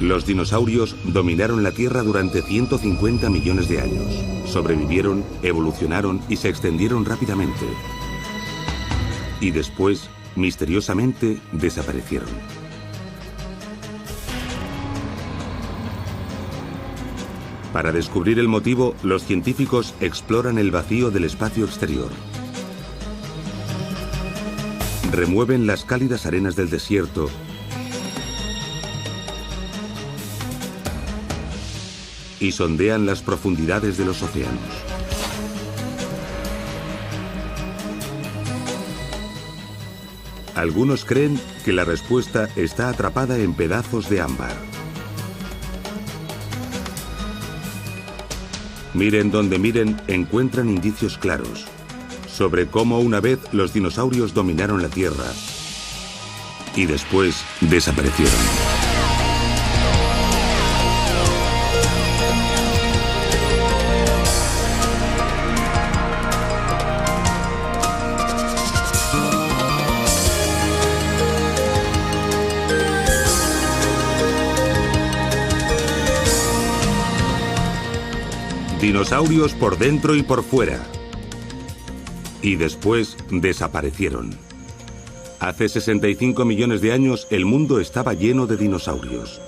Los dinosaurios dominaron la Tierra durante 150 millones de años. Sobrevivieron, evolucionaron y se extendieron rápidamente. Y después, misteriosamente, desaparecieron. Para descubrir el motivo, los científicos exploran el vacío del espacio exterior. Remueven las cálidas arenas del desierto y sondean las profundidades de los océanos. Algunos creen que la respuesta está atrapada en pedazos de ámbar. Miren donde miren, encuentran indicios claros sobre cómo una vez los dinosaurios dominaron la Tierra y después desaparecieron. Dinosaurios por dentro y por fuera. Y después desaparecieron. Hace 65 millones de años el mundo estaba lleno de dinosaurios.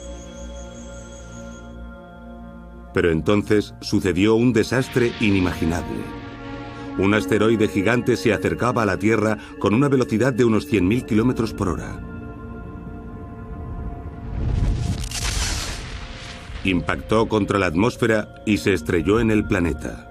Pero entonces sucedió un desastre inimaginable. Un asteroide gigante se acercaba a la Tierra con una velocidad de unos 100.000 kilómetros por hora. Impactó contra la atmósfera y se estrelló en el planeta.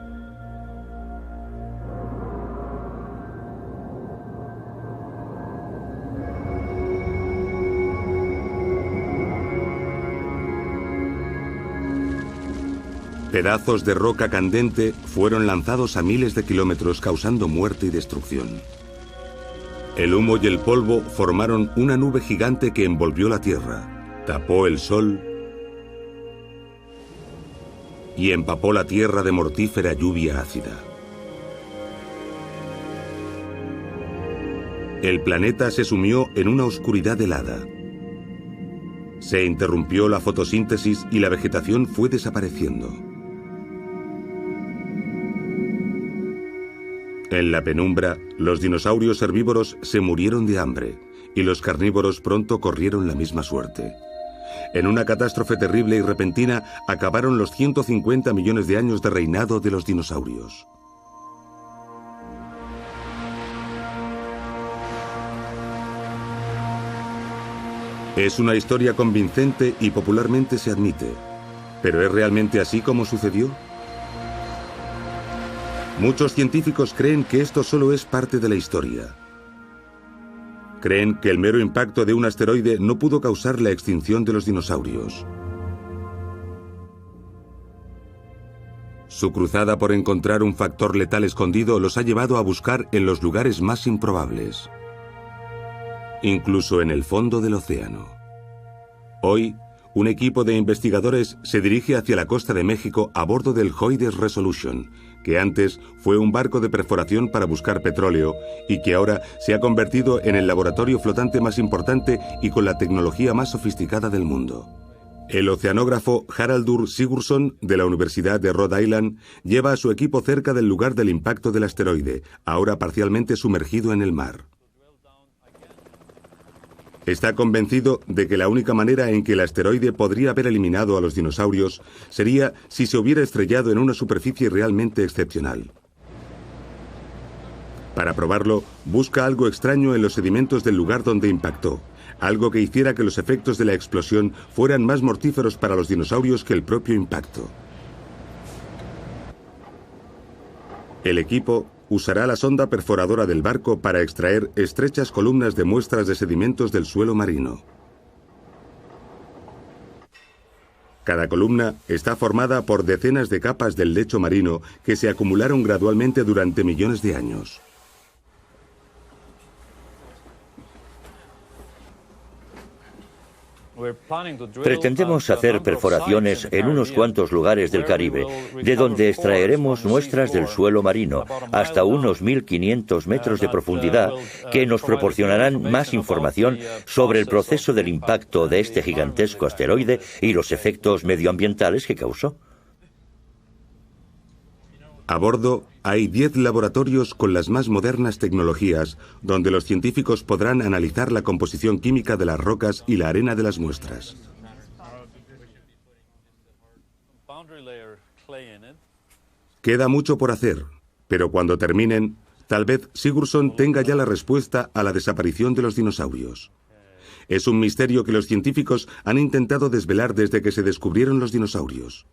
Pedazos de roca candente fueron lanzados a miles de kilómetros, causando muerte y destrucción. El humo y el polvo formaron una nube gigante que envolvió la Tierra, tapó el sol y empapó la Tierra de mortífera lluvia ácida. El planeta se sumió en una oscuridad helada. Se interrumpió la fotosíntesis y la vegetación fue desapareciendo. En la penumbra, los dinosaurios herbívoros se murieron de hambre y los carnívoros pronto corrieron la misma suerte. En una catástrofe terrible y repentina acabaron los 150 millones de años de reinado de los dinosaurios. Es una historia convincente y popularmente se admite. ¿Pero es realmente así como sucedió? Muchos científicos creen que esto solo es parte de la historia. Creen que el mero impacto de un asteroide no pudo causar la extinción de los dinosaurios. Su cruzada por encontrar un factor letal escondido los ha llevado a buscar en los lugares más improbables, incluso en el fondo del océano. Hoy, un equipo de investigadores se dirige hacia la costa de México a bordo del JOIDES Resolution, que antes fue un barco de perforación para buscar petróleo y que ahora se ha convertido en el laboratorio flotante más importante y con la tecnología más sofisticada del mundo. El oceanógrafo Haraldur Sigurdsson, de la Universidad de Rhode Island, lleva a su equipo cerca del lugar del impacto del asteroide, ahora parcialmente sumergido en el mar. Está convencido de que la única manera en que el asteroide podría haber eliminado a los dinosaurios sería si se hubiera estrellado en una superficie realmente excepcional. Para probarlo, busca algo extraño en los sedimentos del lugar donde impactó, algo que hiciera que los efectos de la explosión fueran más mortíferos para los dinosaurios que el propio impacto. El equipo usará la sonda perforadora del barco para extraer estrechas columnas de muestras de sedimentos del suelo marino. Cada columna está formada por decenas de capas del lecho marino que se acumularon gradualmente durante millones de años. Pretendemos hacer perforaciones en unos cuantos lugares del Caribe, de donde extraeremos muestras del suelo marino, hasta unos 1500 metros de profundidad, que nos proporcionarán más información sobre el proceso del impacto de este gigantesco asteroide y los efectos medioambientales que causó. A bordo hay 10 laboratorios con las más modernas tecnologías, donde los científicos podrán analizar la composición química de las rocas y la arena de las muestras. Queda mucho por hacer, pero cuando terminen, tal vez Sigurdsson tenga ya la respuesta a la desaparición de los dinosaurios. Es un misterio que los científicos han intentado desvelar desde que se descubrieron los dinosaurios.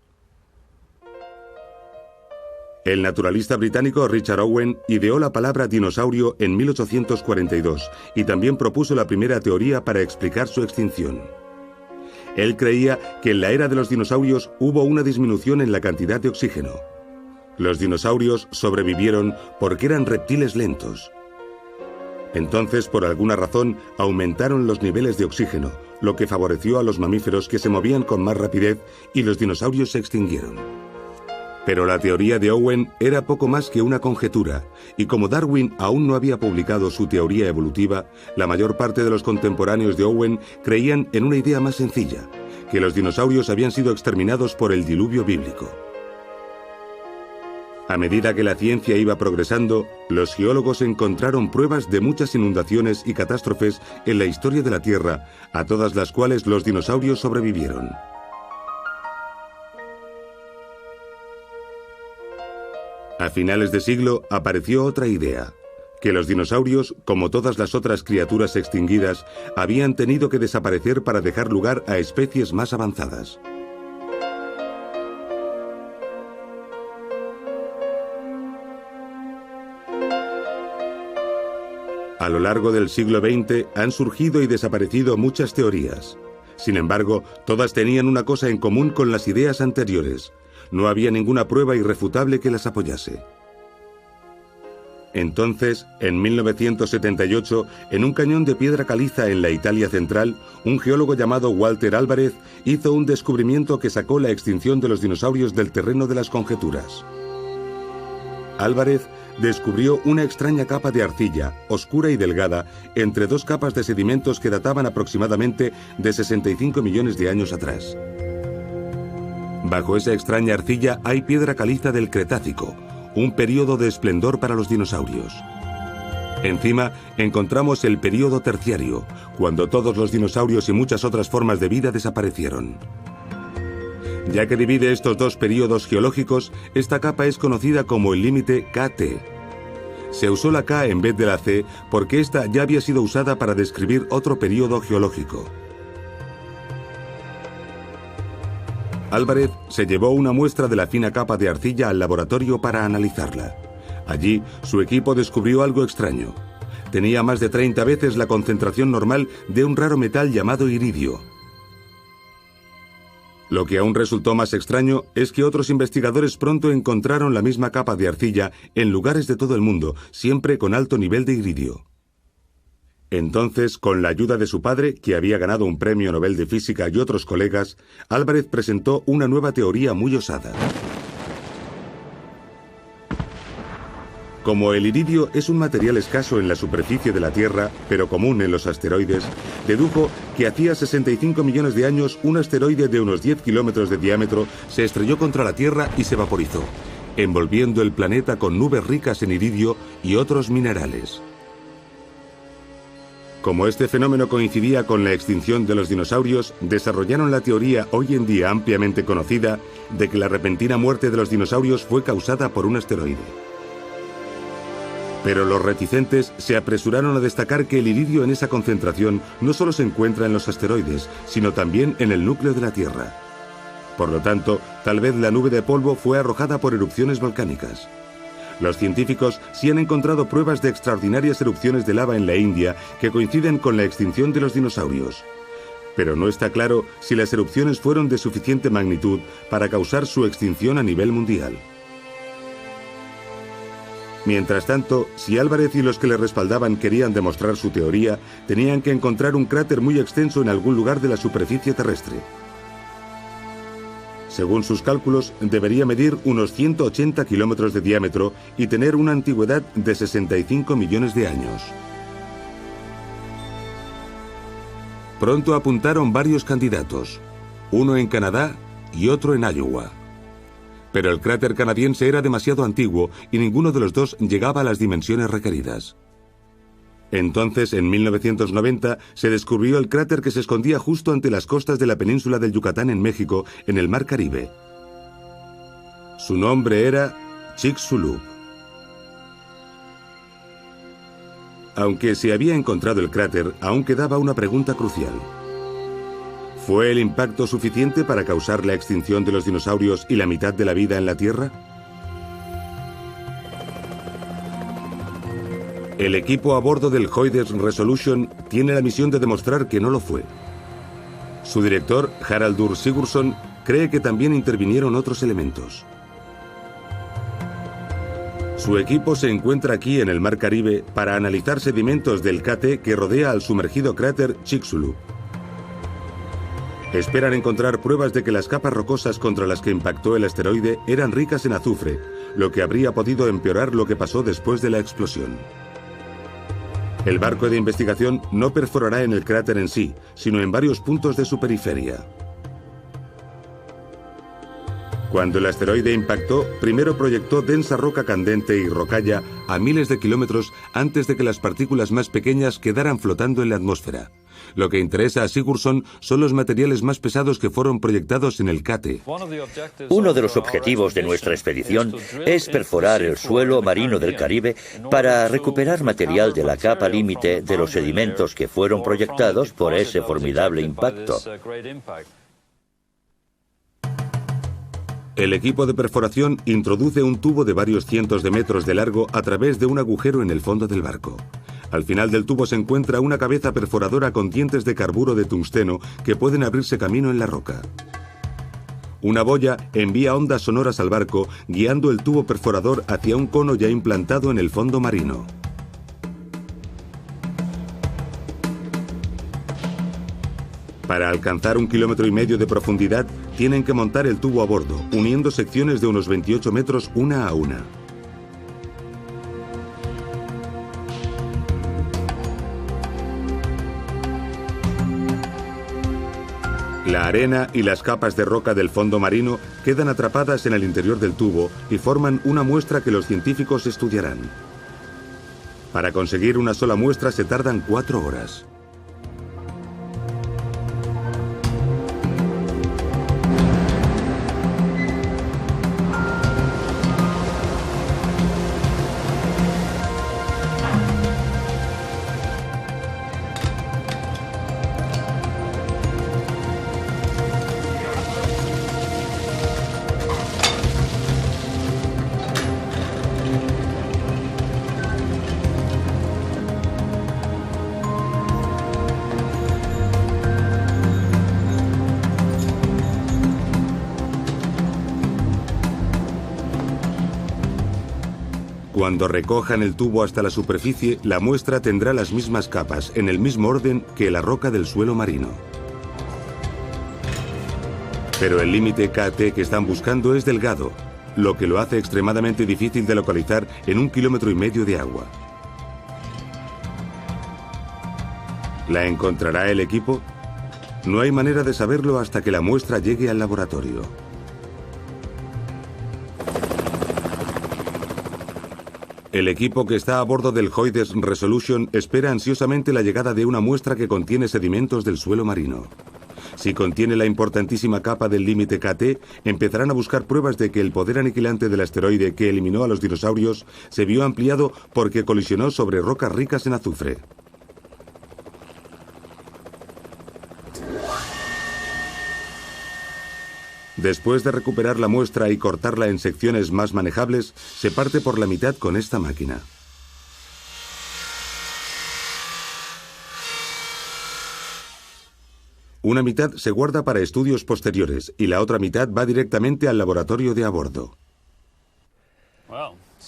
El naturalista británico Richard Owen ideó la palabra dinosaurio en 1842 y también propuso la primera teoría para explicar su extinción. Él creía que en la era de los dinosaurios hubo una disminución en la cantidad de oxígeno. Los dinosaurios sobrevivieron porque eran reptiles lentos. Entonces, por alguna razón, aumentaron los niveles de oxígeno, lo que favoreció a los mamíferos que se movían con más rapidez y los dinosaurios se extinguieron. Pero la teoría de Owen era poco más que una conjetura, y como Darwin aún no había publicado su teoría evolutiva, la mayor parte de los contemporáneos de Owen creían en una idea más sencilla, que los dinosaurios habían sido exterminados por el diluvio bíblico. A medida que la ciencia iba progresando, los geólogos encontraron pruebas de muchas inundaciones y catástrofes en la historia de la Tierra, a todas las cuales los dinosaurios sobrevivieron. A finales de siglo apareció otra idea, que los dinosaurios, como todas las otras criaturas extinguidas, habían tenido que desaparecer para dejar lugar a especies más avanzadas. A lo largo del siglo XX han surgido y desaparecido muchas teorías. Sin embargo, todas tenían una cosa en común con las ideas anteriores. No había ninguna prueba irrefutable que las apoyase. Entonces, en 1978, en un cañón de piedra caliza en la Italia central, un geólogo llamado Walter Álvarez hizo un descubrimiento que sacó la extinción de los dinosaurios del terreno de las conjeturas. Álvarez descubrió una extraña capa de arcilla, oscura y delgada, entre dos capas de sedimentos que databan aproximadamente de 65 millones de años atrás. Bajo esa extraña arcilla hay piedra caliza del Cretácico, un período de esplendor para los dinosaurios. Encima encontramos el período terciario, cuando todos los dinosaurios y muchas otras formas de vida desaparecieron. Ya que divide estos dos períodos geológicos, esta capa es conocida como el límite KT. Se usó la K en vez de la C porque esta ya había sido usada para describir otro período geológico. Álvarez se llevó una muestra de la fina capa de arcilla al laboratorio para analizarla. Allí, su equipo descubrió algo extraño. Tenía más de 30 veces la concentración normal de un raro metal llamado iridio. Lo que aún resultó más extraño es que otros investigadores pronto encontraron la misma capa de arcilla en lugares de todo el mundo, siempre con alto nivel de iridio. Entonces, con la ayuda de su padre, que había ganado un premio Nobel de Física, y otros colegas, Álvarez presentó una nueva teoría muy osada. Como el iridio es un material escaso en la superficie de la Tierra, pero común en los asteroides, dedujo que hacía 65 millones de años un asteroide de unos 10 kilómetros de diámetro se estrelló contra la Tierra y se vaporizó, envolviendo el planeta con nubes ricas en iridio y otros minerales. Como este fenómeno coincidía con la extinción de los dinosaurios, desarrollaron la teoría hoy en día ampliamente conocida de que la repentina muerte de los dinosaurios fue causada por un asteroide. Pero los reticentes se apresuraron a destacar que el iridio en esa concentración no solo se encuentra en los asteroides, sino también en el núcleo de la Tierra. Por lo tanto, tal vez la nube de polvo fue arrojada por erupciones volcánicas. Los científicos sí han encontrado pruebas de extraordinarias erupciones de lava en la India que coinciden con la extinción de los dinosaurios. Pero no está claro si las erupciones fueron de suficiente magnitud para causar su extinción a nivel mundial. Mientras tanto, si Álvarez y los que le respaldaban querían demostrar su teoría, tenían que encontrar un cráter muy extenso en algún lugar de la superficie terrestre. Según sus cálculos, debería medir unos 180 kilómetros de diámetro y tener una antigüedad de 65 millones de años. Pronto apuntaron varios candidatos, uno en Canadá y otro en Iowa. Pero el cráter canadiense era demasiado antiguo y ninguno de los dos llegaba a las dimensiones requeridas. Entonces, en 1990, se descubrió el cráter que se escondía justo ante las costas de la península del Yucatán en México, en el Mar Caribe. Su nombre era Chicxulub. Aunque se había encontrado el cráter, aún quedaba una pregunta crucial. ¿Fue el impacto suficiente para causar la extinción de los dinosaurios y la mitad de la vida en la Tierra? El equipo a bordo del JOIDES Resolution tiene la misión de demostrar que no lo fue. Su director, Haraldur Sigurdsson, cree que también intervinieron otros elementos. Su equipo se encuentra aquí en el Mar Caribe para analizar sedimentos del KT que rodea al sumergido cráter Chicxulub. Esperan encontrar pruebas de que las capas rocosas contra las que impactó el asteroide eran ricas en azufre, lo que habría podido empeorar lo que pasó después de la explosión. El barco de investigación no perforará en el cráter en sí, sino en varios puntos de su periferia. Cuando el asteroide impactó, primero proyectó densa roca candente y rocalla a miles de kilómetros antes de que las partículas más pequeñas quedaran flotando en la atmósfera. Lo que interesa a Sigurdsson son los materiales más pesados que fueron proyectados en el KT. Uno de los objetivos de nuestra expedición es perforar el suelo marino del Caribe para recuperar material de la capa límite de los sedimentos que fueron proyectados por ese formidable impacto. El equipo de perforación introduce un tubo de varios cientos de metros de largo a través de un agujero en el fondo del barco. Al final del tubo se encuentra una cabeza perforadora con dientes de carburo de tungsteno que pueden abrirse camino en la roca. Una boya envía ondas sonoras al barco, guiando el tubo perforador hacia un cono ya implantado en el fondo marino. Para alcanzar 1,5 kilómetros de profundidad, tienen que montar el tubo a bordo, uniendo secciones de unos 28 metros una a una. La arena y las capas de roca del fondo marino quedan atrapadas en el interior del tubo y forman una muestra que los científicos estudiarán. Para conseguir una sola muestra se tardan 4 horas. Cuando recojan el tubo hasta la superficie, la muestra tendrá las mismas capas, en el mismo orden que la roca del suelo marino. Pero el límite KT que están buscando es delgado, lo que lo hace extremadamente difícil de localizar en 1,5 kilómetros de agua. ¿La encontrará el equipo? No hay manera de saberlo hasta que la muestra llegue al laboratorio. El equipo que está a bordo del JOIDES Resolution espera ansiosamente la llegada de una muestra que contiene sedimentos del suelo marino. Si contiene la importantísima capa del límite KT, empezarán a buscar pruebas de que el poder aniquilante del asteroide que eliminó a los dinosaurios se vio ampliado porque colisionó sobre rocas ricas en azufre. Después de recuperar la muestra y cortarla en secciones más manejables, se parte por la mitad con esta máquina. Una mitad se guarda para estudios posteriores y la otra mitad va directamente al laboratorio de a bordo.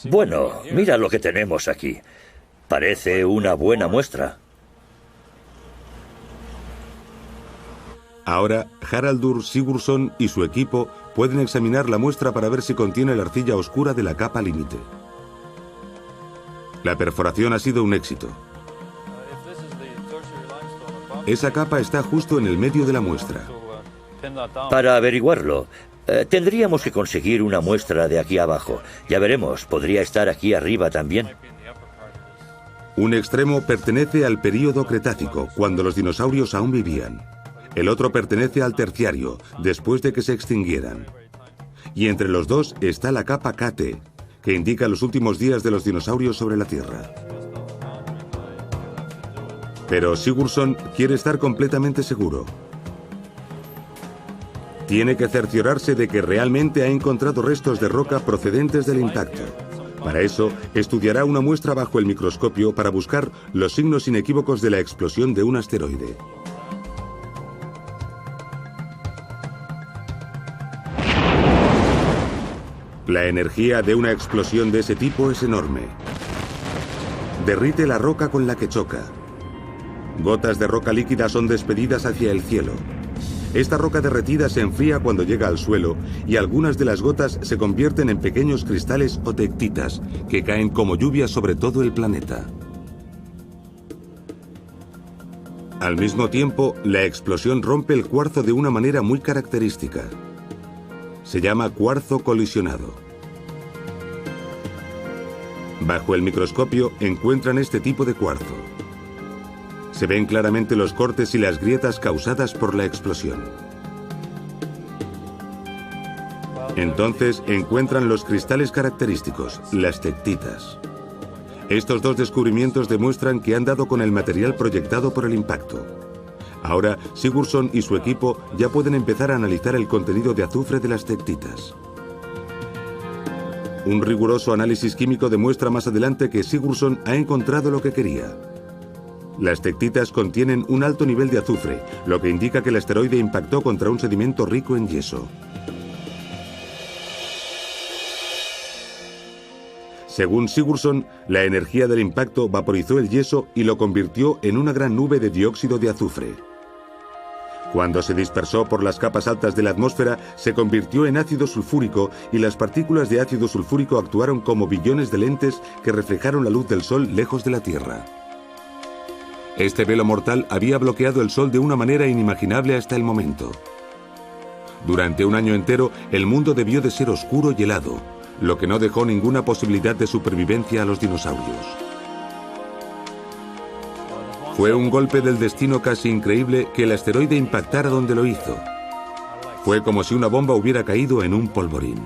Bueno, mira lo que tenemos aquí. Parece una buena muestra. Ahora, Haraldur Sigurdsson y su equipo pueden examinar la muestra para ver si contiene la arcilla oscura de la capa límite. La perforación ha sido un éxito. Esa capa está justo en el medio de la muestra. Para averiguarlo, tendríamos que conseguir una muestra de aquí abajo. Ya veremos, podría estar aquí arriba también. Un extremo pertenece al período Cretácico, cuando los dinosaurios aún vivían. El otro pertenece al Terciario, después de que se extinguieran. Y entre los dos está la capa Kate, que indica los últimos días de los dinosaurios sobre la Tierra. Pero Sigurdsson quiere estar completamente seguro. Tiene que cerciorarse de que realmente ha encontrado restos de roca procedentes del impacto. Para eso, estudiará una muestra bajo el microscopio para buscar los signos inequívocos de la explosión de un asteroide. La energía de una explosión de ese tipo es enorme. Derrite la roca con la que choca. Gotas de roca líquida son despedidas hacia el cielo. Esta roca derretida se enfría cuando llega al suelo y algunas de las gotas se convierten en pequeños cristales o tectitas que caen como lluvia sobre todo el planeta. Al mismo tiempo, la explosión rompe el cuarzo de una manera muy característica. Se llama cuarzo colisionado. Bajo el microscopio encuentran este tipo de cuarzo. Se ven claramente los cortes y las grietas causadas por la explosión. Entonces encuentran los cristales característicos, las tectitas. Estos dos descubrimientos demuestran que han dado con el material proyectado por el impacto. Ahora, Sigurdsson y su equipo ya pueden empezar a analizar el contenido de azufre de las tectitas. Un riguroso análisis químico demuestra más adelante que Sigurdsson ha encontrado lo que quería. Las tectitas contienen un alto nivel de azufre, lo que indica que el asteroide impactó contra un sedimento rico en yeso. Según Sigurdsson, la energía del impacto vaporizó el yeso y lo convirtió en una gran nube de dióxido de azufre. Cuando se dispersó por las capas altas de la atmósfera, se convirtió en ácido sulfúrico y las partículas de ácido sulfúrico actuaron como billones de lentes que reflejaron la luz del Sol lejos de la Tierra. Este velo mortal había bloqueado el Sol de una manera inimaginable hasta el momento. Durante un año entero, el mundo debió de ser oscuro y helado, lo que no dejó ninguna posibilidad de supervivencia a los dinosaurios. Fue un golpe del destino casi increíble que el asteroide impactara donde lo hizo. Fue como si una bomba hubiera caído en un polvorín.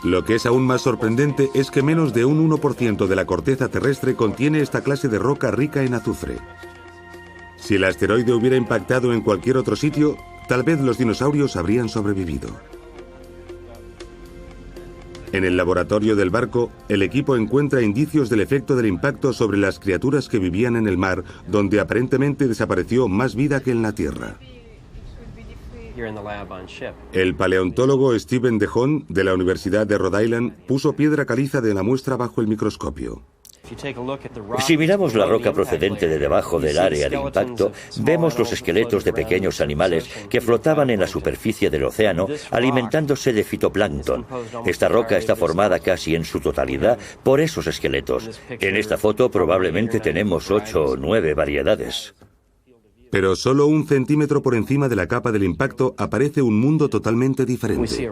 Lo que es aún más sorprendente es que menos de un 1% de la corteza terrestre contiene esta clase de roca rica en azufre. Si el asteroide hubiera impactado en cualquier otro sitio, tal vez los dinosaurios habrían sobrevivido. En el laboratorio del barco, el equipo encuentra indicios del efecto del impacto sobre las criaturas que vivían en el mar, donde aparentemente desapareció más vida que en la Tierra. El paleontólogo Stephen DeHaan, de la Universidad de Rhode Island, puso piedra caliza de la muestra bajo el microscopio. Si miramos la roca procedente de debajo del área de impacto, vemos los esqueletos de pequeños animales que flotaban en la superficie del océano alimentándose de fitoplancton. Esta roca está formada casi en su totalidad por esos esqueletos. En esta foto probablemente tenemos 8 o 9 variedades. Pero solo 1 centímetro por encima de la capa del impacto aparece un mundo totalmente diferente.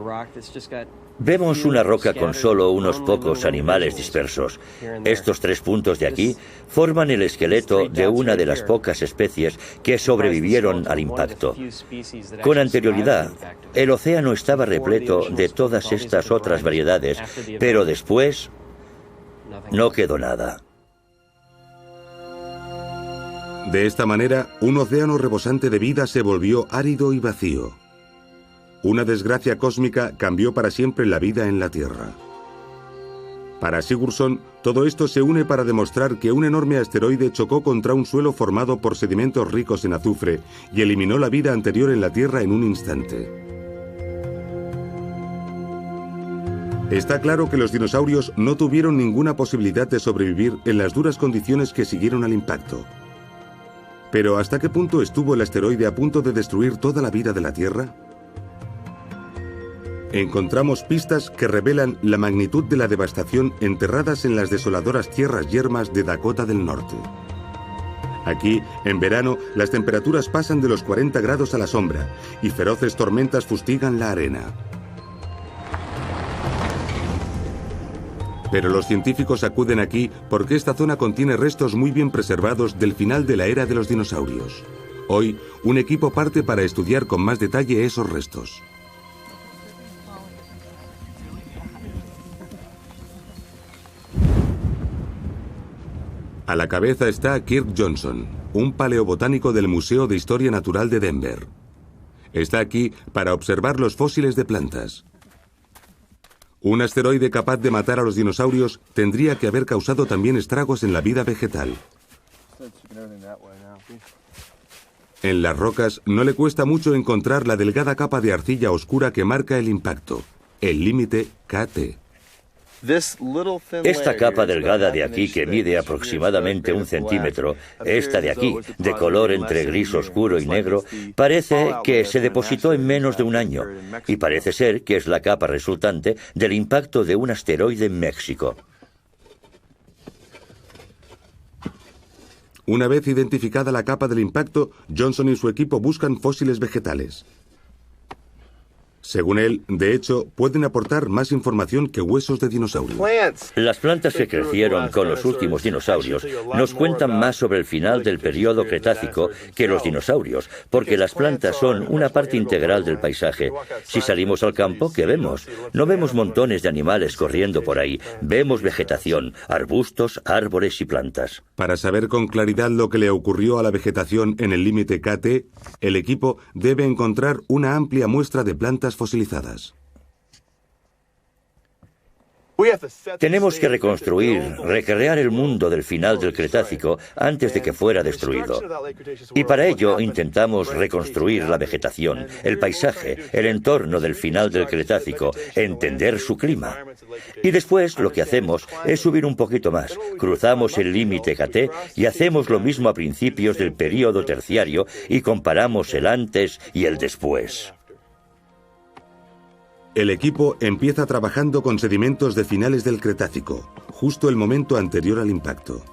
Vemos una roca con solo unos pocos animales dispersos. Estos 3 puntos de aquí forman el esqueleto de una de las pocas especies que sobrevivieron al impacto. Con anterioridad, el océano estaba repleto de todas estas otras variedades, pero después no quedó nada. De esta manera, un océano rebosante de vida se volvió árido y vacío. Una desgracia cósmica cambió para siempre la vida en la Tierra. Para Sigurdsson, todo esto se une para demostrar que un enorme asteroide chocó contra un suelo formado por sedimentos ricos en azufre y eliminó la vida anterior en la Tierra en un instante. Está claro que los dinosaurios no tuvieron ninguna posibilidad de sobrevivir en las duras condiciones que siguieron al impacto. Pero ¿hasta qué punto estuvo el asteroide a punto de destruir toda la vida de la Tierra? Encontramos pistas que revelan la magnitud de la devastación enterradas en las desoladoras tierras yermas de Dakota del Norte. Aquí, en verano, las temperaturas pasan de los 40 grados a la sombra y feroces tormentas fustigan la arena. Pero los científicos acuden aquí porque esta zona contiene restos muy bien preservados del final de la era de los dinosaurios. Hoy, un equipo parte para estudiar con más detalle esos restos. A la cabeza está Kirk Johnson, un paleobotánico del Museo de Historia Natural de Denver. Está aquí para observar los fósiles de plantas. Un asteroide capaz de matar a los dinosaurios tendría que haber causado también estragos en la vida vegetal. En las rocas no le cuesta mucho encontrar la delgada capa de arcilla oscura que marca el impacto, el límite KT. Esta capa delgada de aquí, que mide aproximadamente 1 centímetro, esta de aquí, de color entre gris oscuro y negro, parece que se depositó en menos de un año, y parece ser que es la capa resultante del impacto de un asteroide en México. Una vez identificada la capa del impacto, Johnson y su equipo buscan fósiles vegetales. Según él, de hecho, pueden aportar más información que huesos de dinosaurio. Las plantas que crecieron con los últimos dinosaurios nos cuentan más sobre el final del periodo Cretácico que los dinosaurios, porque las plantas son una parte integral del paisaje. Si salimos al campo, ¿qué vemos? No vemos montones de animales corriendo por ahí, vemos vegetación, arbustos, árboles y plantas. Para saber con claridad lo que le ocurrió a la vegetación en el límite KT, el equipo debe encontrar una amplia muestra de plantas fosilizadas. Tenemos que reconstruir, recrear el mundo del final del Cretácico antes de que fuera destruido. Y para ello intentamos reconstruir la vegetación, el paisaje, el entorno del final del Cretácico, entender su clima. Y después lo que hacemos es subir un poquito más, cruzamos el límite KT y hacemos lo mismo a principios del período terciario y comparamos el antes y el después. El equipo empieza trabajando con sedimentos de finales del Cretácico, justo el momento anterior al impacto.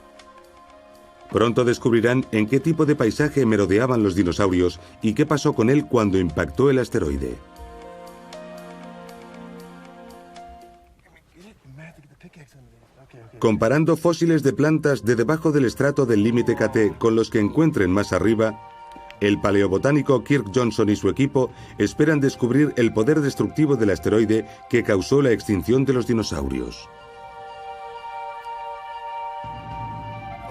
Pronto descubrirán en qué tipo de paisaje merodeaban los dinosaurios y qué pasó con él cuando impactó el asteroide. Comparando fósiles de plantas de debajo del estrato del límite KT con los que encuentren más arriba, el paleobotánico Kirk Johnson y su equipo esperan descubrir el poder destructivo del asteroide que causó la extinción de los dinosaurios.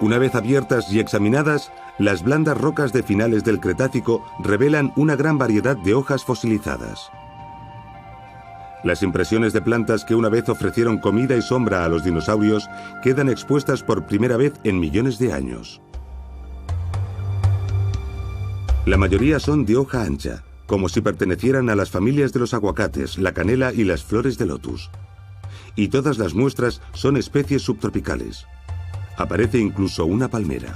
Una vez abiertas y examinadas, las blandas rocas de finales del Cretácico revelan una gran variedad de hojas fosilizadas. Las impresiones de plantas que una vez ofrecieron comida y sombra a los dinosaurios quedan expuestas por primera vez en millones de años. La mayoría son de hoja ancha, como si pertenecieran a las familias de los aguacates, la canela y las flores de lotus. Y todas las muestras son especies subtropicales. Aparece incluso una palmera.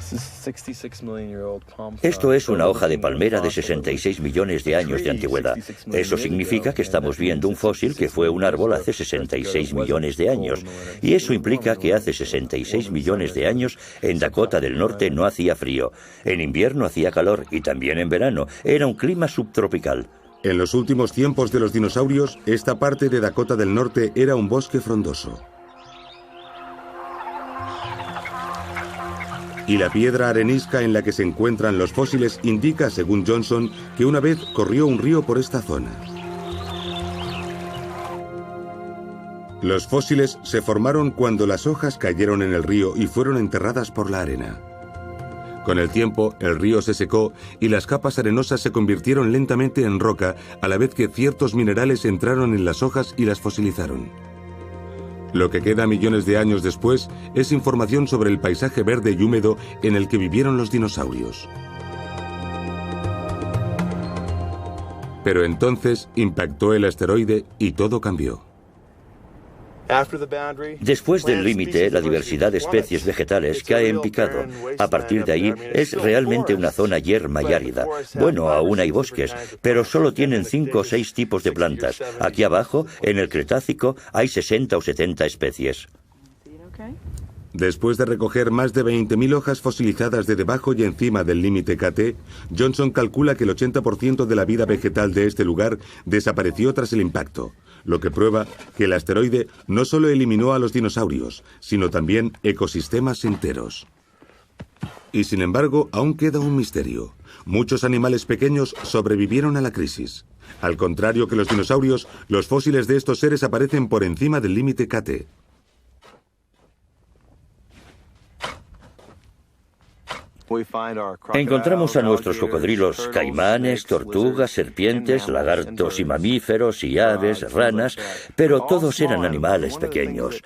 Esto es una hoja de palmera de 66 millones de años de antigüedad. Eso significa que estamos viendo un fósil que fue un árbol hace 66 millones de años. Y eso implica que hace 66 millones de años en Dakota del Norte no hacía frío. En invierno hacía calor y también en verano. Era un clima subtropical. En los últimos tiempos de los dinosaurios, esta parte de Dakota del Norte era un bosque frondoso. Y la piedra arenisca en la que se encuentran los fósiles indica, según Johnson, que una vez corrió un río por esta zona. Los fósiles se formaron cuando las hojas cayeron en el río y fueron enterradas por la arena. Con el tiempo, el río se secó y las capas arenosas se convirtieron lentamente en roca, a la vez que ciertos minerales entraron en las hojas y las fosilizaron. Lo que queda millones de años después es información sobre el paisaje verde y húmedo en el que vivieron los dinosaurios. Pero entonces impactó el asteroide y todo cambió. Después del límite, la diversidad de especies vegetales cae en picado. A partir de ahí, es realmente una zona yerma y árida. Bueno, aún hay bosques, pero solo tienen 5 o 6 tipos de plantas. Aquí abajo, en el Cretácico, hay 60 o 70 especies. Después de recoger más de 20.000 hojas fosilizadas de debajo y encima del límite KT, Johnson calcula que el 80% de la vida vegetal de este lugar desapareció tras el impacto, lo que prueba que el asteroide no solo eliminó a los dinosaurios, sino también ecosistemas enteros. Y sin embargo, aún queda un misterio. Muchos animales pequeños sobrevivieron a la crisis. Al contrario que los dinosaurios, los fósiles de estos seres aparecen por encima del límite KT. Encontramos a nuestros cocodrilos, caimanes, tortugas, serpientes, lagartos y mamíferos y aves, ranas, pero todos eran animales pequeños.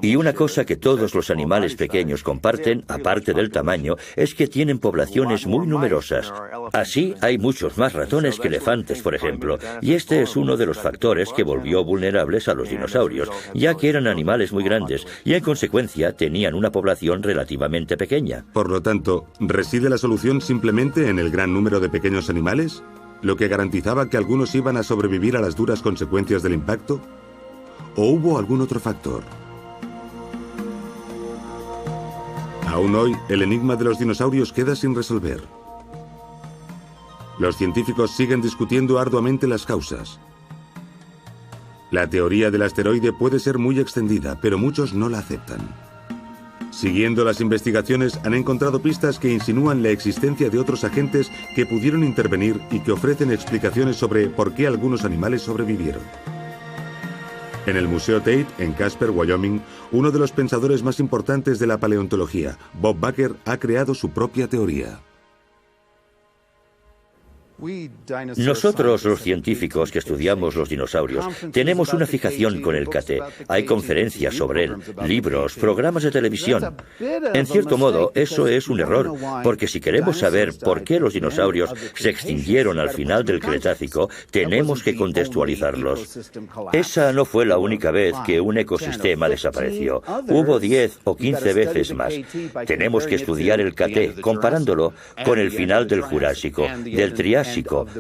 Y una cosa que todos los animales pequeños comparten, aparte del tamaño, es que tienen poblaciones muy numerosas. Así, hay muchos más ratones que elefantes, por ejemplo, y este es uno de los factores que volvió vulnerables a los dinosaurios, ya que eran animales muy grandes y en consecuencia tenían una población relativamente pequeña. Por lo tanto, ¿reside la solución simplemente en el gran número de pequeños animales? ¿Lo que garantizaba que algunos iban a sobrevivir a las duras consecuencias del impacto? ¿O hubo algún otro factor? Aún hoy, el enigma de los dinosaurios queda sin resolver. Los científicos siguen discutiendo arduamente las causas. La teoría del asteroide puede ser muy extendida, pero muchos no la aceptan. Siguiendo las investigaciones, han encontrado pistas que insinúan la existencia de otros agentes que pudieron intervenir y que ofrecen explicaciones sobre por qué algunos animales sobrevivieron. En el Museo Tate, en Casper, Wyoming, uno de los pensadores más importantes de la paleontología, Bob Baker, ha creado su propia teoría. Nosotros, los científicos que estudiamos los dinosaurios, tenemos una fijación con el KT. Hay conferencias sobre él, libros, programas de televisión. En cierto modo, eso es un error, porque si queremos saber por qué los dinosaurios se extinguieron al final del Cretácico, tenemos que contextualizarlos. Esa no fue la única vez que un ecosistema desapareció. Hubo 10 o 15 veces más. Tenemos que estudiar el KT, comparándolo con el final del Jurásico, del Triásico,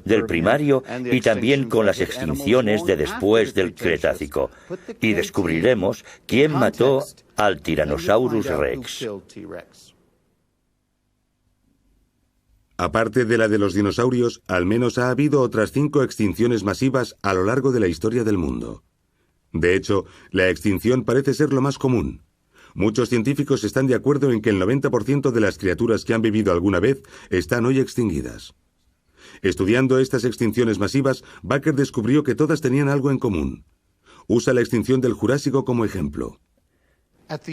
del Primario y también con las extinciones de después del Cretácico. Y descubriremos quién mató al Tyrannosaurus Rex. Aparte de la de los dinosaurios, al menos ha habido otras 5 extinciones masivas a lo largo de la historia del mundo. De hecho, la extinción parece ser lo más común. Muchos científicos están de acuerdo en que el 90% de las criaturas que han vivido alguna vez están hoy extinguidas. Estudiando estas extinciones masivas, Baker descubrió que todas tenían algo en común. Usa la extinción del Jurásico como ejemplo.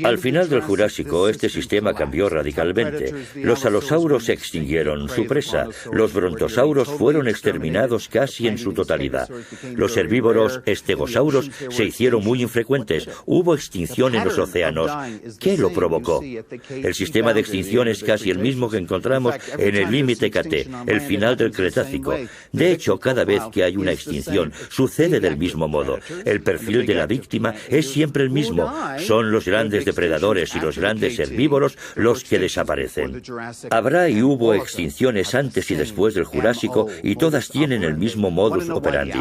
Al final del Jurásico, este sistema cambió radicalmente. Los alosauros extinguieron su presa. Los brontosauros fueron exterminados casi en su totalidad. Los herbívoros estegosauros se hicieron muy infrecuentes. Hubo extinción en los océanos. ¿Qué lo provocó? El sistema de extinción es casi el mismo que encontramos en el límite KT, el final del Cretácico. De hecho, cada vez que hay una extinción, sucede del mismo modo. El perfil de la víctima es siempre el mismo. Son los grandes depredadores y los grandes herbívoros los que desaparecen. Habrá y hubo extinciones antes y después del Jurásico y todas tienen el mismo modus operandi.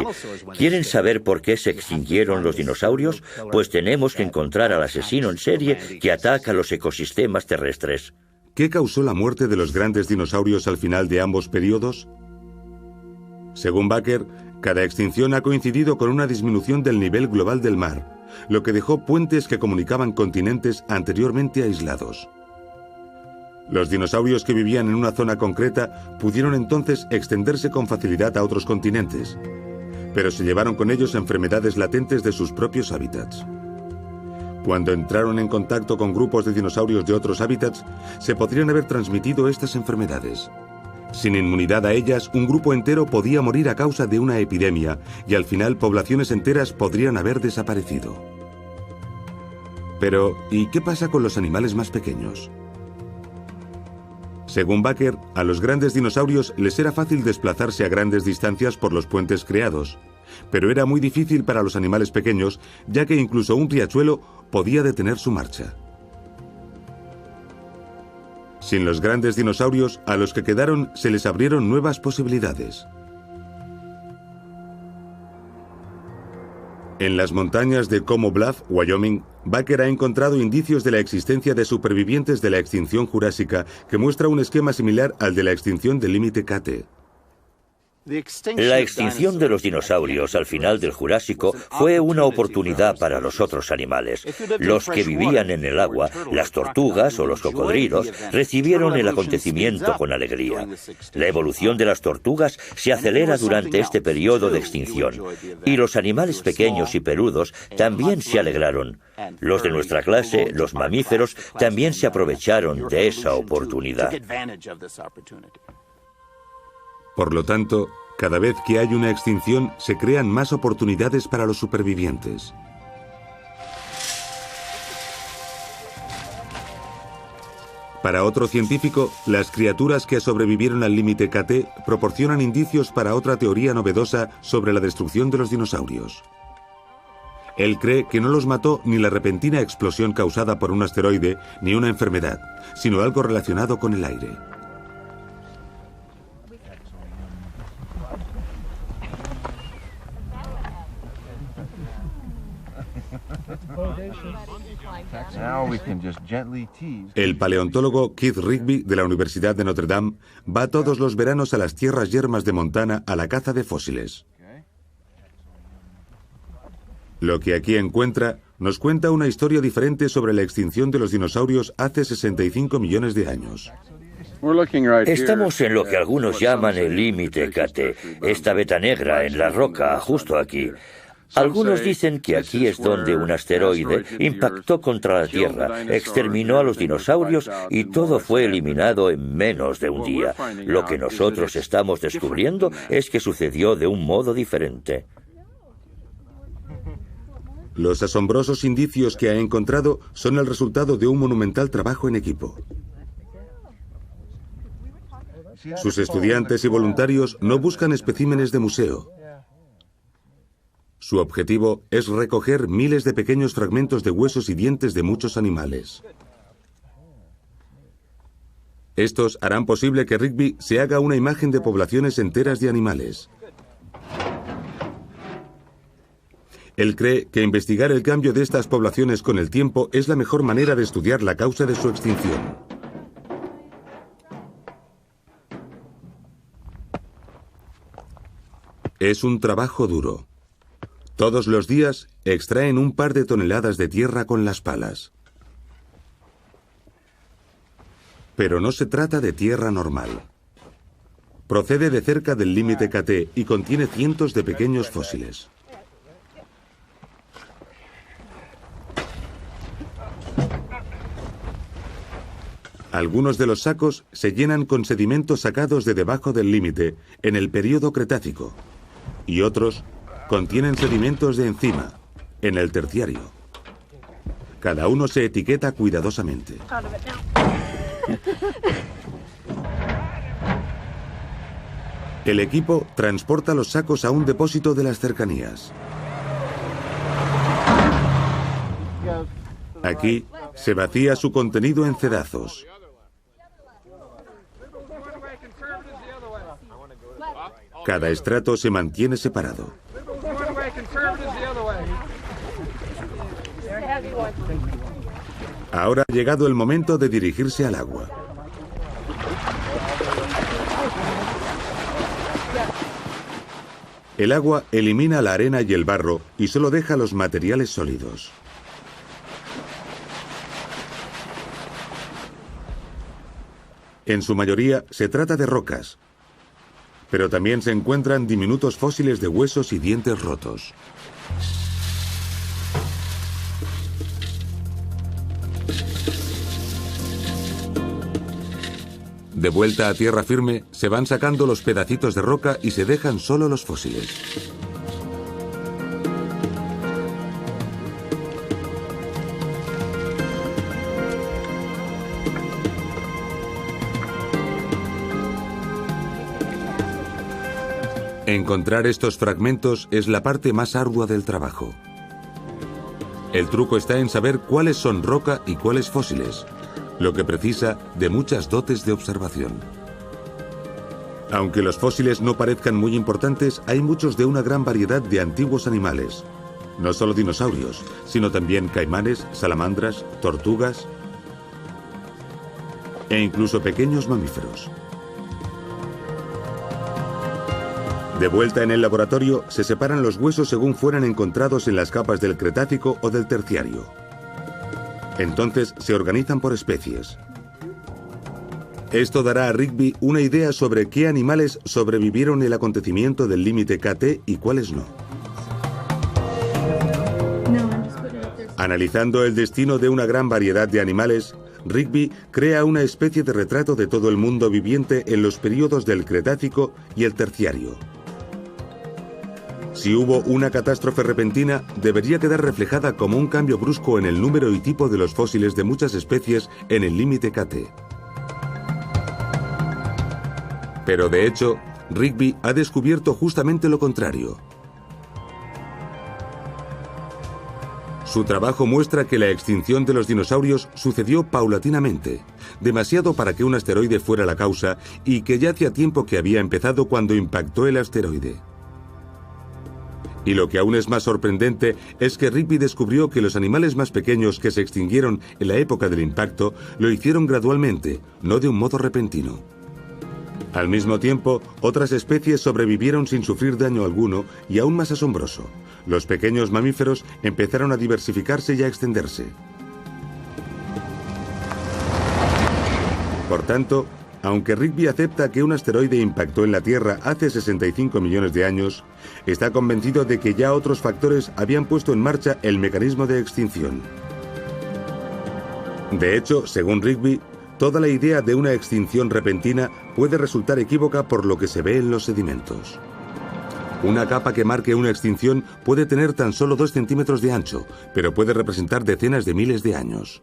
¿Quieren saber por qué se extinguieron los dinosaurios? Pues tenemos que encontrar al asesino en serie que ataca los ecosistemas terrestres. ¿Qué causó la muerte de los grandes dinosaurios al final de ambos periodos? Según Baker, cada extinción ha coincidido con una disminución del nivel global del mar, lo que dejó puentes que comunicaban continentes anteriormente aislados. Los dinosaurios que vivían en una zona concreta pudieron entonces extenderse con facilidad a otros continentes, pero se llevaron con ellos enfermedades latentes de sus propios hábitats. Cuando entraron en contacto con grupos de dinosaurios de otros hábitats, se podrían haber transmitido estas enfermedades. Sin inmunidad a ellas, un grupo entero podía morir a causa de una epidemia y al final poblaciones enteras podrían haber desaparecido. Pero, ¿y qué pasa con los animales más pequeños? Según Baker, a los grandes dinosaurios les era fácil desplazarse a grandes distancias por los puentes creados, pero era muy difícil para los animales pequeños, ya que incluso un riachuelo podía detener su marcha. Sin los grandes dinosaurios, a los que quedaron se les abrieron nuevas posibilidades. En las montañas de Como Bluff, Wyoming, Baker ha encontrado indicios de la existencia de supervivientes de la extinción jurásica que muestra un esquema similar al de la extinción del límite Kt. La extinción de los dinosaurios al final del Jurásico fue una oportunidad para los otros animales. Los que vivían en el agua, las tortugas o los cocodrilos, recibieron el acontecimiento con alegría. La evolución de las tortugas se acelera durante este periodo de extinción, y los animales pequeños y peludos también se alegraron. Los de nuestra clase, los mamíferos, también se aprovecharon de esa oportunidad. Por lo tanto, cada vez que hay una extinción, se crean más oportunidades para los supervivientes. Para otro científico, las criaturas que sobrevivieron al límite Kt proporcionan indicios para otra teoría novedosa sobre la destrucción de los dinosaurios. Él cree que no los mató ni la repentina explosión causada por un asteroide ni una enfermedad, sino algo relacionado con el aire. El paleontólogo Keith Rigby de la Universidad de Notre Dame va todos los veranos a las tierras yermas de Montana a la caza de fósiles. Lo que aquí encuentra nos cuenta una historia diferente sobre la extinción de los dinosaurios hace 65 millones de años. Estamos en lo que algunos llaman el límite Kt, esta veta negra en la roca, justo aquí. Algunos dicen que aquí es donde un asteroide impactó contra la Tierra, exterminó a los dinosaurios y todo fue eliminado en menos de un día. Lo que nosotros estamos descubriendo es que sucedió de un modo diferente. Los asombrosos indicios que ha encontrado son el resultado de un monumental trabajo en equipo. Sus estudiantes y voluntarios no buscan especímenes de museo. Su objetivo es recoger miles de pequeños fragmentos de huesos y dientes de muchos animales. Estos harán posible que Rigby se haga una imagen de poblaciones enteras de animales. Él cree que investigar el cambio de estas poblaciones con el tiempo es la mejor manera de estudiar la causa de su extinción. Es un trabajo duro. Todos los días extraen un par de toneladas de tierra con las palas. Pero no se trata de tierra normal. Procede de cerca del límite Kt y contiene cientos de pequeños fósiles. Algunos de los sacos se llenan con sedimentos sacados de debajo del límite en el período Cretácico y otros contienen sedimentos de encima, en el Terciario. Cada uno se etiqueta cuidadosamente. El equipo transporta los sacos a un depósito de las cercanías. Aquí se vacía su contenido en cedazos. Cada estrato se mantiene separado. Ahora ha llegado el momento de dirigirse al agua. El agua elimina la arena y el barro y solo deja los materiales sólidos. En su mayoría se trata de rocas, pero también se encuentran diminutos fósiles de huesos y dientes rotos. De vuelta a tierra firme, se van sacando los pedacitos de roca y se dejan solo los fósiles. Encontrar estos fragmentos es la parte más ardua del trabajo. El truco está en saber cuáles son roca y cuáles fósiles, lo que precisa de muchas dotes de observación. Aunque los fósiles no parezcan muy importantes, hay muchos de una gran variedad de antiguos animales. No solo dinosaurios, sino también caimanes, salamandras, tortugas e incluso pequeños mamíferos. De vuelta en el laboratorio, se separan los huesos según fueran encontrados en las capas del Cretácico o del Terciario. Entonces se organizan por especies. Esto dará a Rigby una idea sobre qué animales sobrevivieron el acontecimiento del límite KT y cuáles no. Analizando el destino de una gran variedad de animales, Rigby crea una especie de retrato de todo el mundo viviente en los períodos del Cretácico y el Terciario. Si hubo una catástrofe repentina, debería quedar reflejada como un cambio brusco en el número y tipo de los fósiles de muchas especies en el límite KT. Pero de hecho, Rigby ha descubierto justamente lo contrario. Su trabajo muestra que la extinción de los dinosaurios sucedió paulatinamente, demasiado para que un asteroide fuera la causa y que ya hacía tiempo que había empezado cuando impactó el asteroide. Y lo que aún es más sorprendente es que Rigby descubrió que los animales más pequeños que se extinguieron en la época del impacto lo hicieron gradualmente, no de un modo repentino. Al mismo tiempo, otras especies sobrevivieron sin sufrir daño alguno y aún más asombroso, los pequeños mamíferos empezaron a diversificarse y a extenderse. Por tanto, aunque Rigby acepta que un asteroide impactó en la Tierra hace 65 millones de años, está convencido de que ya otros factores habían puesto en marcha el mecanismo de extinción. De hecho, según Rigby, toda la idea de una extinción repentina puede resultar equívoca por lo que se ve en los sedimentos. Una capa que marque una extinción puede tener tan solo 2 centímetros de ancho, pero puede representar decenas de miles de años.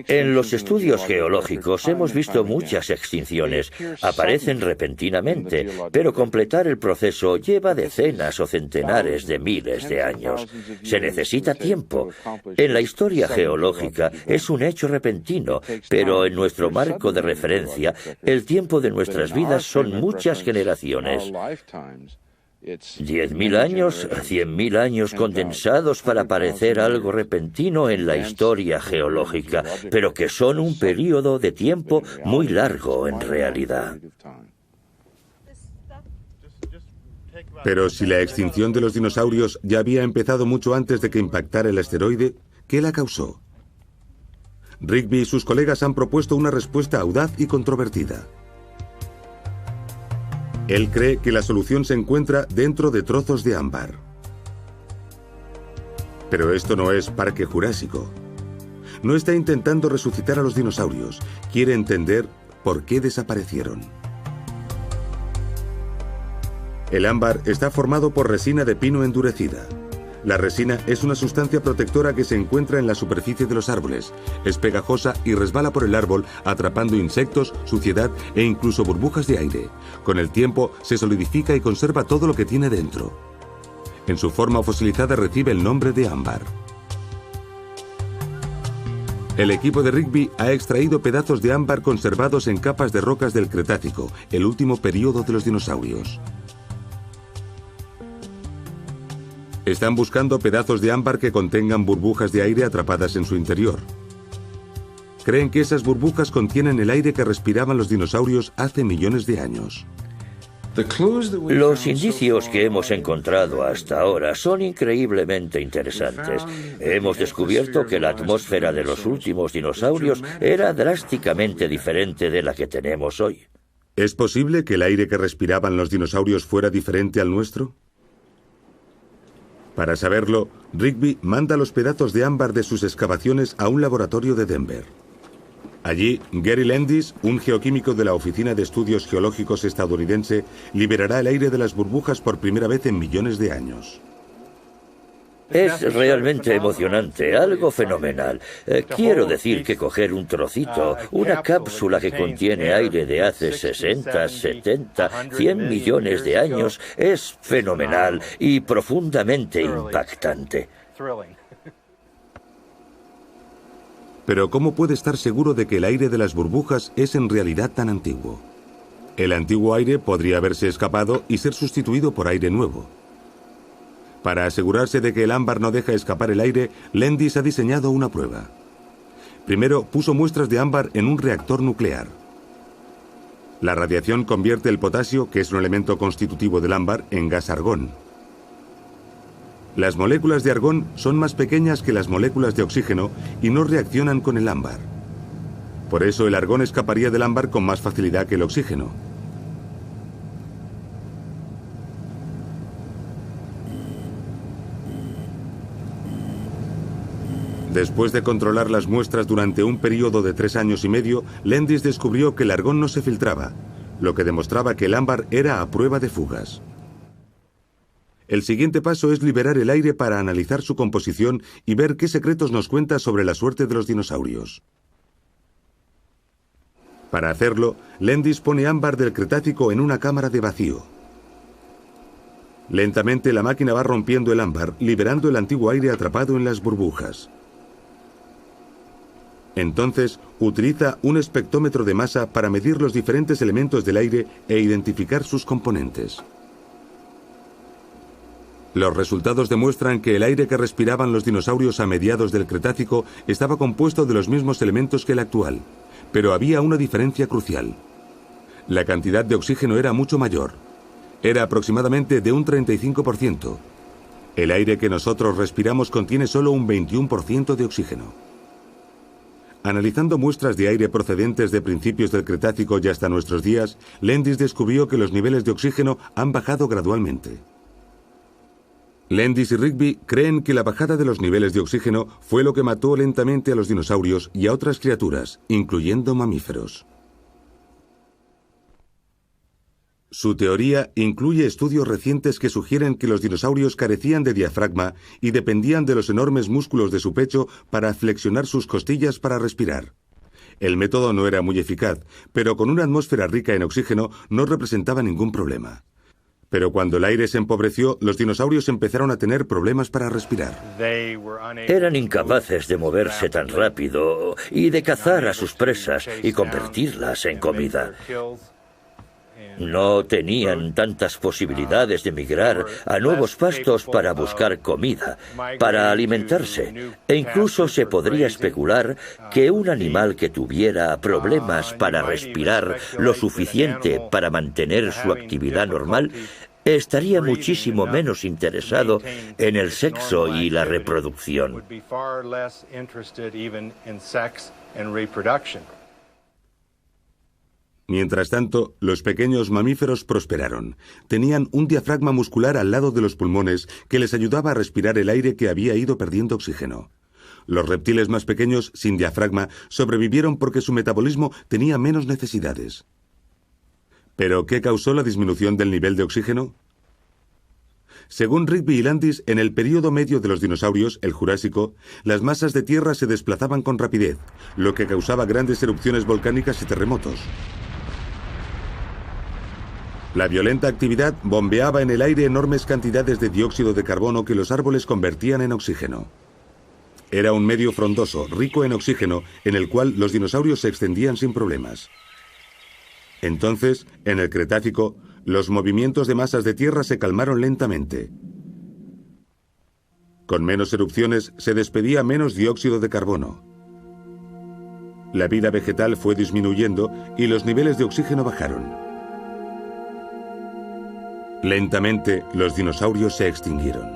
En los estudios geológicos hemos visto muchas extinciones. Aparecen repentinamente, pero completar el proceso lleva decenas o centenares de miles de años. Se necesita tiempo. En la historia geológica es un hecho repentino, pero en nuestro marco de referencia, el tiempo de nuestras vidas son muchas generaciones. 10.000 años, 100.000 años condensados para parecer algo repentino en la historia geológica, pero que son un período de tiempo muy largo en realidad. Pero si la extinción de los dinosaurios ya había empezado mucho antes de que impactara el asteroide, ¿qué la causó? Rigby y sus colegas han propuesto una respuesta audaz y controvertida. Él cree que la solución se encuentra dentro de trozos de ámbar. Pero esto no es Parque Jurásico. No está intentando resucitar a los dinosaurios. Quiere entender por qué desaparecieron. El ámbar está formado por resina de pino endurecida. La resina es una sustancia protectora que se encuentra en la superficie de los árboles. Es pegajosa y resbala por el árbol, atrapando insectos, suciedad e incluso burbujas de aire. Con el tiempo se solidifica y conserva todo lo que tiene dentro. En su forma fosilizada recibe el nombre de ámbar. El equipo de Rigby ha extraído pedazos de ámbar conservados en capas de rocas del Cretácico, el último período de los dinosaurios. Están buscando pedazos de ámbar que contengan burbujas de aire atrapadas en su interior. Creen que esas burbujas contienen el aire que respiraban los dinosaurios hace millones de años. Los indicios que hemos encontrado hasta ahora son increíblemente interesantes. Hemos descubierto que la atmósfera de los últimos dinosaurios era drásticamente diferente de la que tenemos hoy. ¿Es posible que el aire que respiraban los dinosaurios fuera diferente al nuestro? Para saberlo, Rigby manda los pedazos de ámbar de sus excavaciones a un laboratorio de Denver. Allí, Gary Landis, un geoquímico de la Oficina de Estudios Geológicos estadounidense, liberará el aire de las burbujas por primera vez en millones de años. Es realmente emocionante, algo fenomenal. Quiero decir que coger un trocito, una cápsula que contiene aire de hace 60, 70, 100 millones de años, es fenomenal y profundamente impactante. Pero ¿cómo puede estar seguro de que el aire de las burbujas es en realidad tan antiguo? El antiguo aire podría haberse escapado y ser sustituido por aire nuevo. Para asegurarse de que el ámbar no deja escapar el aire, Landis ha diseñado una prueba. Primero, puso muestras de ámbar en un reactor nuclear. La radiación convierte el potasio, que es un elemento constitutivo del ámbar, en gas argón. Las moléculas de argón son más pequeñas que las moléculas de oxígeno y no reaccionan con el ámbar. Por eso el argón escaparía del ámbar con más facilidad que el oxígeno. Después de controlar las muestras durante un periodo de 3 años y medio, Landis descubrió que el argón no se filtraba, lo que demostraba que el ámbar era a prueba de fugas. El siguiente paso es liberar el aire para analizar su composición y ver qué secretos nos cuenta sobre la suerte de los dinosaurios. Para hacerlo, Landis pone ámbar del Cretácico en una cámara de vacío. Lentamente la máquina va rompiendo el ámbar, liberando el antiguo aire atrapado en las burbujas. Entonces, utiliza un espectrómetro de masa para medir los diferentes elementos del aire e identificar sus componentes. Los resultados demuestran que el aire que respiraban los dinosaurios a mediados del Cretácico estaba compuesto de los mismos elementos que el actual, pero había una diferencia crucial. La cantidad de oxígeno era mucho mayor. Era aproximadamente de un 35%. El aire que nosotros respiramos contiene solo un 21% de oxígeno. Analizando muestras de aire procedentes de principios del Cretácico y hasta nuestros días, Landis descubrió que los niveles de oxígeno han bajado gradualmente. Landis y Rigby creen que la bajada de los niveles de oxígeno fue lo que mató lentamente a los dinosaurios y a otras criaturas, incluyendo mamíferos. Su teoría incluye estudios recientes que sugieren que los dinosaurios carecían de diafragma y dependían de los enormes músculos de su pecho para flexionar sus costillas para respirar. El método no era muy eficaz, pero con una atmósfera rica en oxígeno no representaba ningún problema. Pero cuando el aire se empobreció, los dinosaurios empezaron a tener problemas para respirar. Eran incapaces de moverse tan rápido y de cazar a sus presas y convertirlas en comida. No tenían tantas posibilidades de migrar a nuevos pastos para buscar comida, para alimentarse, e incluso se podría especular que un animal que tuviera problemas para respirar lo suficiente para mantener su actividad normal estaría muchísimo menos interesado en el sexo y la reproducción. Mientras tanto, los pequeños mamíferos prosperaron. Tenían un diafragma muscular al lado de los pulmones que les ayudaba a respirar el aire que había ido perdiendo oxígeno. Los reptiles más pequeños, sin diafragma, sobrevivieron porque su metabolismo tenía menos necesidades. ¿Pero qué causó la disminución del nivel de oxígeno? Según Rigby y Landis, en el período medio de los dinosaurios, el Jurásico, las masas de tierra se desplazaban con rapidez, lo que causaba grandes erupciones volcánicas y terremotos. La violenta actividad bombeaba en el aire enormes cantidades de dióxido de carbono que los árboles convertían en oxígeno. Era un medio frondoso, rico en oxígeno, en el cual los dinosaurios se extendían sin problemas. Entonces, en el Cretácico, los movimientos de masas de tierra se calmaron lentamente. Con menos erupciones se despedía menos dióxido de carbono. La vida vegetal fue disminuyendo y los niveles de oxígeno bajaron. Lentamente, los dinosaurios se extinguieron.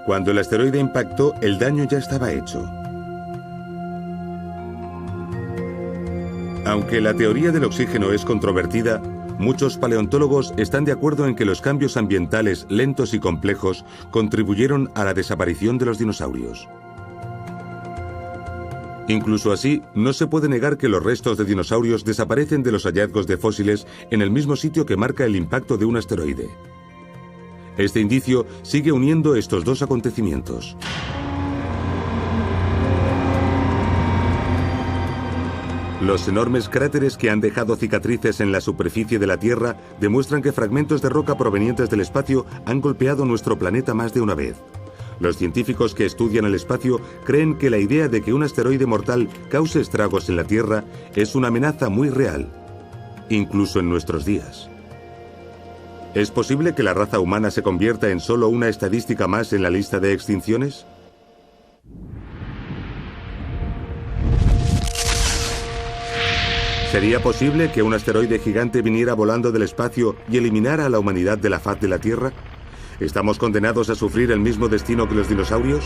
Cuando el asteroide impactó, el daño ya estaba hecho. Aunque la teoría del oxígeno es controvertida, muchos paleontólogos están de acuerdo en que los cambios ambientales lentos y complejos contribuyeron a la desaparición de los dinosaurios. Incluso así, no se puede negar que los restos de dinosaurios desaparecen de los hallazgos de fósiles en el mismo sitio que marca el impacto de un asteroide. Este indicio sigue uniendo estos dos acontecimientos. Los enormes cráteres que han dejado cicatrices en la superficie de la Tierra demuestran que fragmentos de roca provenientes del espacio han golpeado nuestro planeta más de una vez. Los científicos que estudian el espacio creen que la idea de que un asteroide mortal cause estragos en la Tierra es una amenaza muy real, incluso en nuestros días. ¿Es posible que la raza humana se convierta en solo una estadística más en la lista de extinciones? ¿Sería posible que un asteroide gigante viniera volando del espacio y eliminara a la humanidad de la faz de la Tierra? ¿Estamos condenados a sufrir el mismo destino que los dinosaurios?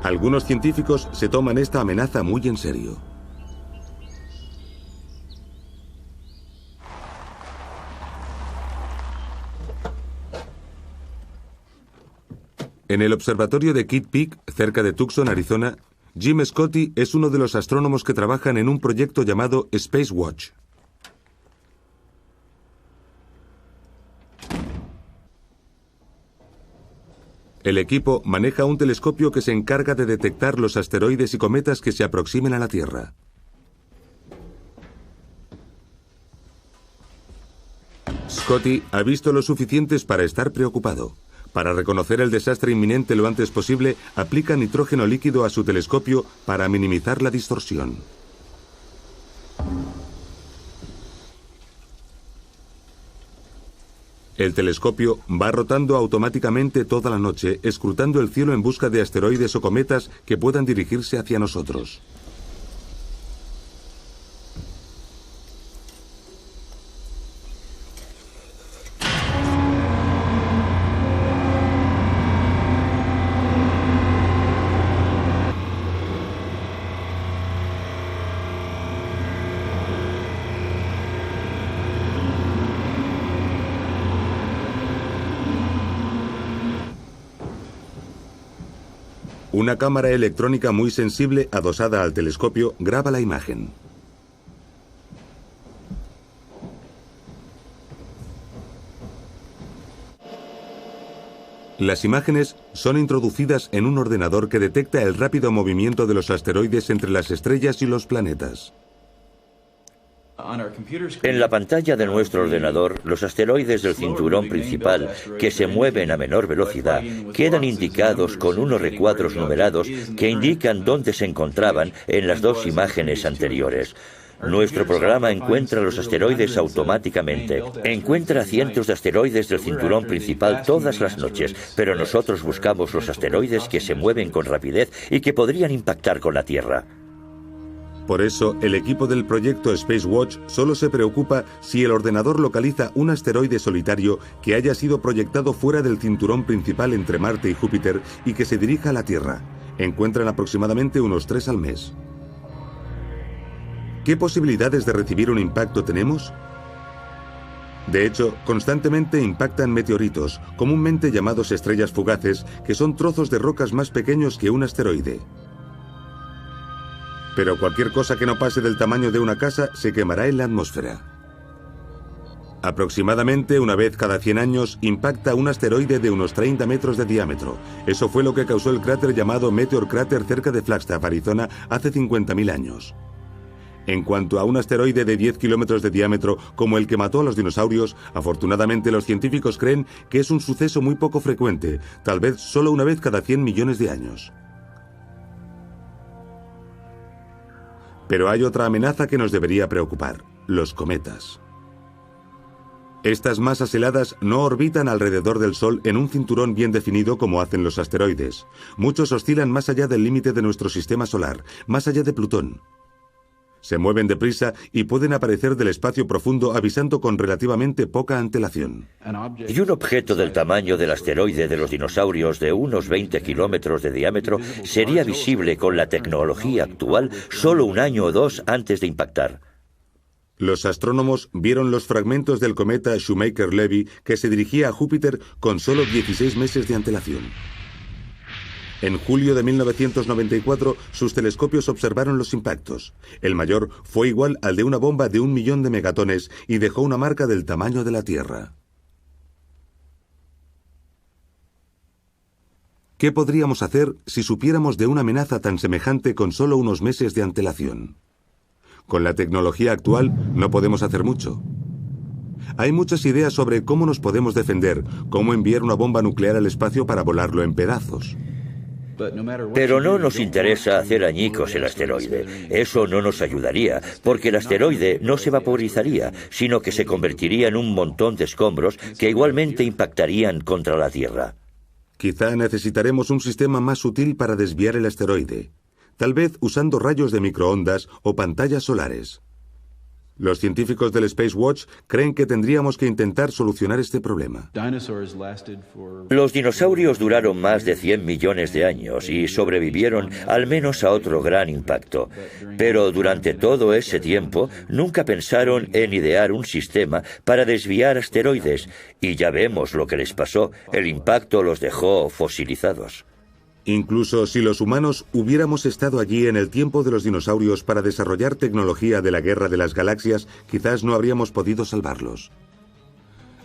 Algunos científicos se toman esta amenaza muy en serio. En el observatorio de Kitt Peak, cerca de Tucson, Arizona, Jim Scotty es uno de los astrónomos que trabajan en un proyecto llamado Space Watch. El equipo maneja un telescopio que se encarga de detectar los asteroides y cometas que se aproximen a la Tierra. Scotty ha visto lo suficientes para estar preocupado. Para reconocer el desastre inminente lo antes posible, aplica nitrógeno líquido a su telescopio para minimizar la distorsión. El telescopio va rotando automáticamente toda la noche, escrutando el cielo en busca de asteroides o cometas que puedan dirigirse hacia nosotros. Una cámara electrónica muy sensible adosada al telescopio graba la imagen. Las imágenes son introducidas en un ordenador que detecta el rápido movimiento de los asteroides entre las estrellas y los planetas. En la pantalla de nuestro ordenador, los asteroides del cinturón principal, que se mueven a menor velocidad, quedan indicados con unos recuadros numerados que indican dónde se encontraban en las dos imágenes anteriores. Nuestro programa encuentra los asteroides automáticamente. Encuentra cientos de asteroides del cinturón principal todas las noches, pero nosotros buscamos los asteroides que se mueven con rapidez y que podrían impactar con la Tierra. Por eso, el equipo del proyecto Space Watch solo se preocupa si el ordenador localiza un asteroide solitario que haya sido proyectado fuera del cinturón principal entre Marte y Júpiter y que se dirija a la Tierra. Encuentran aproximadamente unos 3 al mes. ¿Qué posibilidades de recibir un impacto tenemos? De hecho, constantemente impactan meteoritos, comúnmente llamados estrellas fugaces, que son trozos de rocas más pequeños que un asteroide. Pero cualquier cosa que no pase del tamaño de una casa se quemará en la atmósfera. Aproximadamente una vez cada 100 años impacta un asteroide de unos 30 metros de diámetro. Eso fue lo que causó el cráter llamado Meteor Crater cerca de Flagstaff, Arizona, hace 50.000 años. En cuanto a un asteroide de 10 kilómetros de diámetro como el que mató a los dinosaurios, afortunadamente los científicos creen que es un suceso muy poco frecuente, tal vez solo una vez cada 100 millones de años. Pero hay otra amenaza que nos debería preocupar: los cometas. Estas masas heladas no orbitan alrededor del Sol en un cinturón bien definido como hacen los asteroides. Muchos oscilan más allá del límite de nuestro sistema solar, más allá de Plutón. Se mueven deprisa y pueden aparecer del espacio profundo avisando con relativamente poca antelación. Y un objeto del tamaño del asteroide de los dinosaurios de unos 20 kilómetros de diámetro sería visible con la tecnología actual solo un año o dos antes de impactar. Los astrónomos vieron los fragmentos del cometa Shoemaker-Levy que se dirigía a Júpiter con solo 16 meses de antelación. En julio de 1994, sus telescopios observaron los impactos. El mayor fue igual al de una bomba de 1 millón de megatones y dejó una marca del tamaño de la Tierra. ¿Qué podríamos hacer si supiéramos de una amenaza tan semejante con solo unos meses de antelación? Con la tecnología actual no podemos hacer mucho. Hay muchas ideas sobre cómo nos podemos defender, cómo enviar una bomba nuclear al espacio para volarlo en pedazos. Pero no nos interesa hacer añicos el asteroide. Eso no nos ayudaría, porque el asteroide no se vaporizaría, sino que se convertiría en un montón de escombros que igualmente impactarían contra la Tierra. Quizá necesitaremos un sistema más sutil para desviar el asteroide, tal vez usando rayos de microondas o pantallas solares. Los científicos del Space Watch creen que tendríamos que intentar solucionar este problema. Los dinosaurios duraron más de 100 millones de años y sobrevivieron al menos a otro gran impacto. Pero durante todo ese tiempo nunca pensaron en idear un sistema para desviar asteroides, y ya vemos lo que les pasó. El impacto los dejó fosilizados. Incluso si los humanos hubiéramos estado allí en el tiempo de los dinosaurios para desarrollar tecnología de la Guerra de las Galaxias, quizás no habríamos podido salvarlos.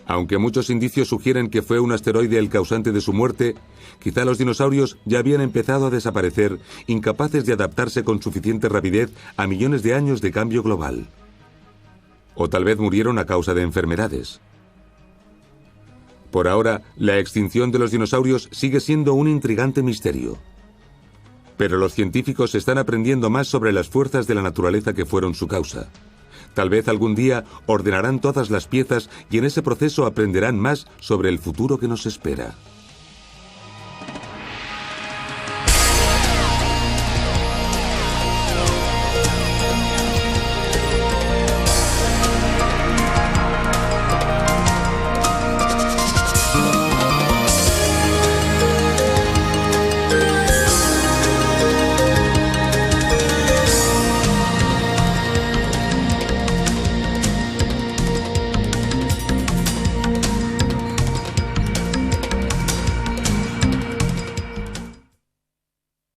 Aunque muchos indicios sugieren que fue un asteroide el causante de su muerte, quizá los dinosaurios ya habían empezado a desaparecer, incapaces de adaptarse con suficiente rapidez a millones de años de cambio global. O tal vez murieron a causa de enfermedades. Por ahora, la extinción de los dinosaurios sigue siendo un intrigante misterio. Pero los científicos están aprendiendo más sobre las fuerzas de la naturaleza que fueron su causa. Tal vez algún día ordenarán todas las piezas y en ese proceso aprenderán más sobre el futuro que nos espera.